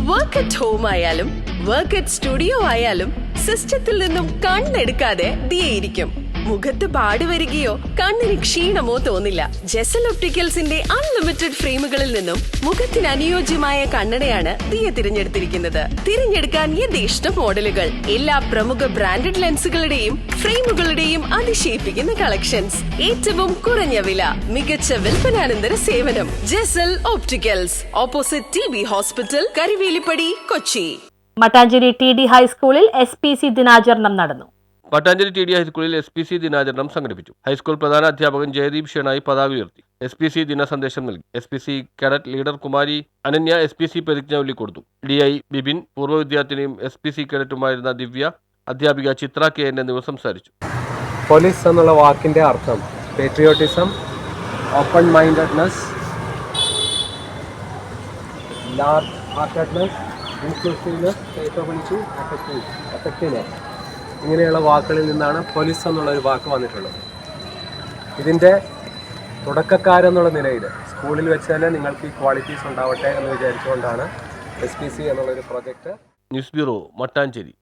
Work at home ആയാലും work at studio ആയാലും സിസ്റ്റത്തിൽ നിന്നും കണ്ണെടുക്കാതെ ദിയയിരിക്കും. മുഖത്ത് പാട് വരികയോ കണ്ണിന് ക്ഷീണമോ തോന്നില്ല. ജെസൽ ഒപ്റ്റിക്കൽസിന്റെ അൺലിമിറ്റഡ് ഫ്രെയിമുകളിൽ നിന്നും മുഖത്തിന് അനുയോജ്യമായ കണ്ണടയാണ് ദിയ തിരഞ്ഞെടുത്തിരിക്കുന്നത്. തിരഞ്ഞെടുക്കാൻ യഥേഷ്ട മോഡലുകൾ, എല്ലാ പ്രമുഖ ബ്രാൻഡഡ് ലെൻസുകളുടെയും ഫ്രെയിമുകളുടെയും അതിശയിപ്പിക്കുന്ന കളക്ഷൻസ്, ഏറ്റവും കുറഞ്ഞ വില, മികച്ച വിൽപ്പനാനന്തര സേവനം. Jesal opticals, opposite TB hospital, Karivelippady, Kochi. Mattancherry TD ഹൈസ്കൂളിൽ SPC ദിനാചരണം നടന്നു. മട്ടാഞ്ചേരി TD ഹൈസ്കൂളിൽ SPC ദിനാചരണം സംഘടിപ്പിച്ചു. ഹൈസ്കൂൾ പ്രധാന അധ്യാപകൻ ജയദീപ് ഷേണായി പതാക ഉയർത്തി SPC ദിന സന്ദേശം നൽകി. SPC cadet leader Kumari Ananya SPC പ്രതിജ്ഞാവലി കൊടുത്തു. DI ബിബിൻ, പൂർവ്വ വിദ്യാർത്ഥിനിയും SPC കാഡറ്റുമായിരുന്ന ദിവ്യ, അധ്യാപിക ചിത്ര KN എന്നിവർ സംസാരിച്ചു. പോലീസ് എന്നുള്ള വാക്കിൻ്റെ അർത്ഥം patriotism, open mindedness, large heartedness, inclusiveness, capability, effectiveness, ഇങ്ങനെയുള്ള വാക്കുകളിൽ നിന്നാണ് പോലീസ് എന്നുള്ളൊരു വാക്ക് വന്നിട്ടുള്ളത്. ഇതിൻ്റെ തുടക്കക്കാരെന്നുള്ള നിലയിൽ സ്കൂളിൽ വെച്ച് തന്നെ നിങ്ങൾക്ക് ഈ ക്വാളിറ്റീസ് ഉണ്ടാവട്ടെ എന്ന് വിചാരിച്ചുകൊണ്ടാണ് SPC എന്നുള്ളൊരു പ്രോജക്റ്റ്. News bureau, Mattancherry.